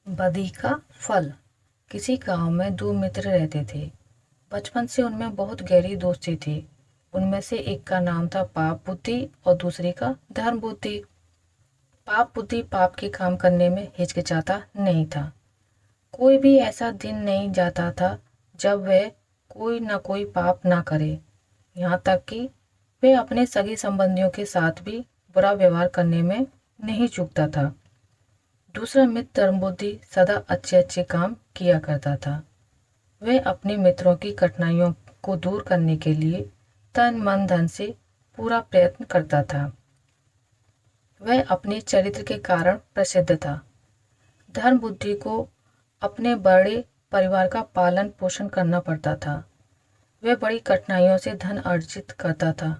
बदी का फल। किसी गांव में दो मित्र रहते थे। बचपन से उनमें बहुत गहरी दोस्ती थी। उनमें से एक का नाम था पाप बुद्धि और दूसरे का धर्म बुद्धि। पाप बुद्धि पाप के काम करने में हिचकिचाता नहीं था। कोई भी ऐसा दिन नहीं जाता था जब वह कोई न कोई पाप ना करे। यहाँ तक कि वह अपने सगे संबंधियों के साथ भी बुरा व्यवहार करने में नहीं चूकता था। दूसरा मित्र धर्मबुद्धि सदा अच्छे अच्छे काम किया करता था। वह अपने मित्रों की कठिनाइयों को दूर करने के लिए तन मन धन से पूरा प्रयत्न करता था। वह अपने चरित्र के कारण प्रसिद्ध था। धर्म बुद्धि को अपने बड़े परिवार का पालन पोषण करना पड़ता था। वह बड़ी कठिनाइयों से धन अर्जित करता था।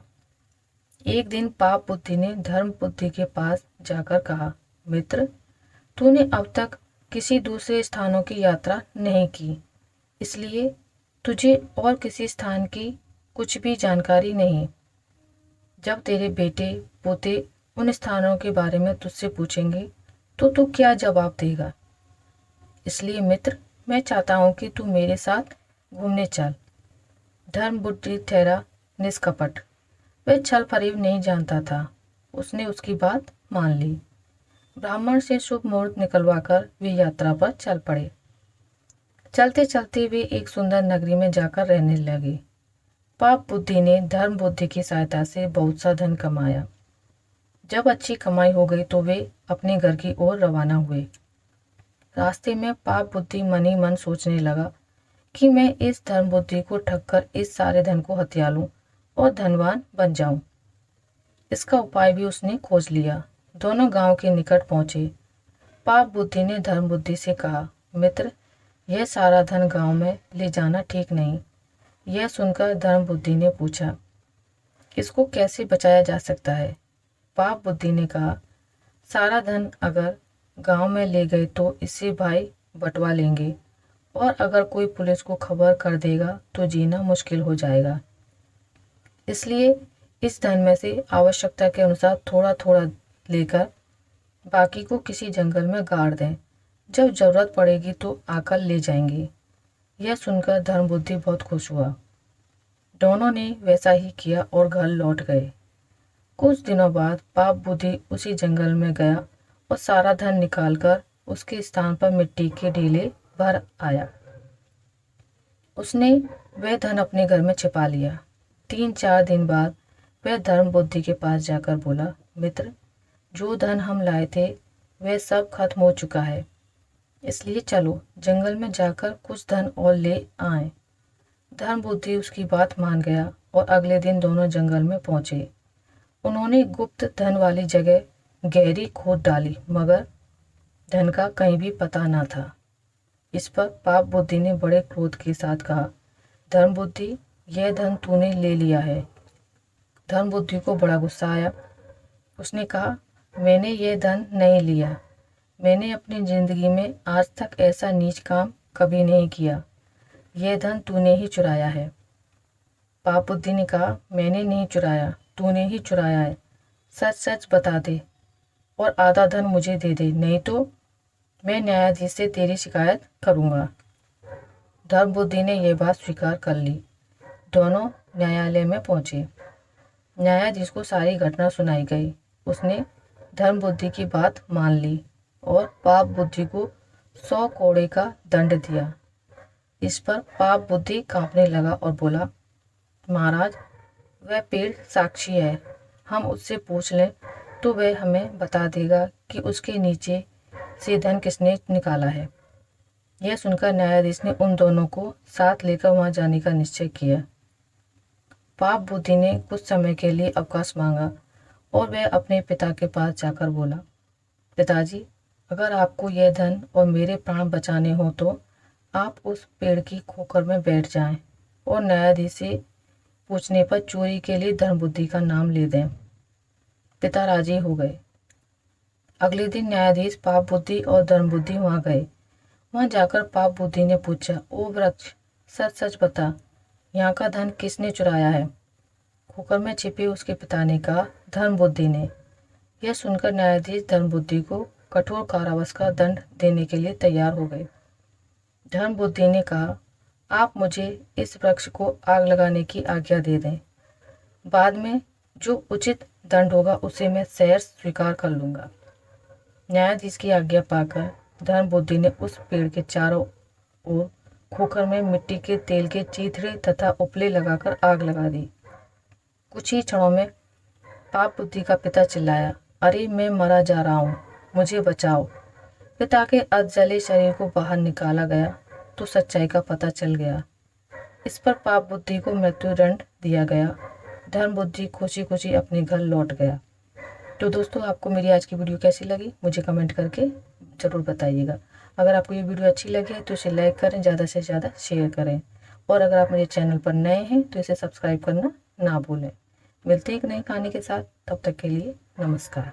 एक दिन पाप बुद्धि ने धर्म बुद्धि के पास जाकर कहा, मित्र, तूने अब तक किसी दूसरे स्थानों की यात्रा नहीं की, इसलिए तुझे और किसी स्थान की कुछ भी जानकारी नहीं। जब तेरे बेटे पोते उन स्थानों के बारे में तुझसे पूछेंगे तो तू क्या जवाब देगा? इसलिए मित्र, मैं चाहता हूँ कि तू मेरे साथ घूमने चल। धर्म बुद्धि ठहरा निष्कपट। वह छल फरेब नहीं जानता था। उसने उसकी बात मान ली। ब्राह्मण से शुभ मुहूर्त निकलवाकर वे यात्रा पर चल पड़े। चलते चलते वे एक सुंदर नगरी में जाकर रहने लगे। पाप बुद्धि ने धर्म बुद्धि की सहायता से बहुत सा धन कमाया। जब अच्छी कमाई हो गई तो वे अपने घर की ओर रवाना हुए। रास्ते में पाप बुद्धि मन ही मन सोचने लगा कि मैं इस धर्म बुद्धि को ठग कर इस सारे धन को हथिया लूं और धनवान बन जाऊं। इसका उपाय भी उसने खोज लिया। दोनों गांव के निकट पहुंचे। पाप बुद्धि ने धर्म बुद्धि से कहा, मित्र, यह सारा धन गांव में ले जाना ठीक नहीं। यह सुनकर धर्म बुद्धि ने पूछा, इसको कैसे बचाया जा सकता है? पाप बुद्धि ने कहा, सारा धन अगर गांव में ले गए तो इससे भाई बंटवा लेंगे और अगर कोई पुलिस को खबर कर देगा तो जीना मुश्किल हो जाएगा। इसलिए इस धन में से आवश्यकता के अनुसार थोड़ा थोड़ा लेकर बाकी को किसी जंगल में गाड़ दें। जब जरूरत पड़ेगी तो आकर ले जाएंगे। यह सुनकर धर्म बुद्धि बहुत खुश हुआ। दोनों ने वैसा ही किया और घर लौट गए। कुछ दिनों बाद पाप बुद्धि उसी जंगल में गया और सारा धन निकालकर उसके स्थान पर मिट्टी के ढेले भर आया। उसने वह धन अपने घर में छिपा लिया। 3-4 दिन बाद वह धर्म बुद्धि के पास जाकर बोला, मित्र, जो धन हम लाए थे वह सब खत्म हो चुका है। इसलिए चलो जंगल में जाकर कुछ धन और ले आए। धर्म बुद्धि उसकी बात मान गया और अगले दिन दोनों जंगल में पहुंचे। उन्होंने गुप्त धन वाली जगह गहरी खोद डाली, मगर धन का कहीं भी पता न था। इस पर पाप बुद्धि ने बड़े क्रोध के साथ कहा, धर्म बुद्धि, यह धन तूने ले लिया है। धर्म बुद्धि को बड़ा गुस्सा आया। उसने कहा, मैंने यह धन नहीं लिया। मैंने अपनी जिंदगी में आज तक ऐसा नीच काम कभी नहीं किया। यह धन तूने ही चुराया है। पाप बुद्धि ने कहा, मैंने नहीं चुराया, तूने ही चुराया है। सच सच बता दे और आधा धन मुझे दे दे, नहीं तो मैं न्यायाधीश से तेरी शिकायत करूंगा। धर्म बुद्धि ने यह बात स्वीकार कर ली। दोनों न्यायालय में पहुंचे। न्यायाधीश को सारी घटना सुनाई गई। उसने धर्म बुद्धि की बात मान ली और पाप बुद्धि को 100 कोड़े का दंड दिया। इस पर पाप बुद्धि कांपने लगा और बोला, महाराज, वह पेड़ साक्षी है। हम उससे पूछ लें तो वह हमें बता देगा कि उसके नीचे से धन किसने निकाला है। यह सुनकर न्यायाधीश ने उन दोनों को साथ लेकर वहां जाने का निश्चय किया। पाप बुद्धि ने कुछ समय के लिए अवकाश मांगा और वह अपने पिता के पास जाकर बोला, पिताजी, अगर आपको यह धन और मेरे प्राण बचाने हो तो आप उस पेड़ की खोखर में बैठ जाएं और न्यायाधीश से पूछने पर चोरी के लिए धर्म बुद्धि का नाम ले दें। पिता राजी हो गए। अगले दिन न्यायाधीश पाप बुद्धि और धर्म बुद्धि वहां गए। वहां जाकर पाप बुद्धि ने पूछा, ओ वृक्ष, सच सच बता, यहाँ का धन किसने चुराया है? खोखर में छिपे उसके पिता ने कहा, धर्म बुद्धि ने। यह सुनकर न्यायाधीश धर्म बुद्धि को कठोर कारावास का दंड देने के लिए तैयार हो गए। धर्मबुद्धि ने कहा, आप मुझे इस वृक्ष को आग लगाने की आज्ञा दे दें, बाद में जो उचित दंड होगा उसे मैं सहर्ष स्वीकार कर लूँगा। न्यायाधीश की आज्ञा पाकर धर्मबुद्धि ने उस पेड़ के चारों ओर खोखर में मिट्टी के तेल के चीथड़े तथा उपले लगाकर आग लगा दी। कुछ ही क्षणों में पाप बुद्धि का पिता चिल्लाया, अरे मैं मरा जा रहा हूँ, मुझे बचाओ। पिता के अधजले शरीर को बाहर निकाला गया तो सच्चाई का पता चल गया। इस पर पाप बुद्धि को मृत्युदंड दिया गया। धर्म बुद्धि खुशी खुशी अपने घर लौट गया। तो दोस्तों, आपको मेरी आज की वीडियो कैसी लगी मुझे कमेंट करके ज़रूर बताइएगा। अगर आपको ये वीडियो अच्छी लगी है तो इसे लाइक करें, ज़्यादा से ज़्यादा शेयर करें, और अगर आप मेरे चैनल पर नए हैं तो इसे सब्सक्राइब करना ना भूलें। मिलते हैं एक नई कहानी के साथ, तब तक के लिए नमस्कार।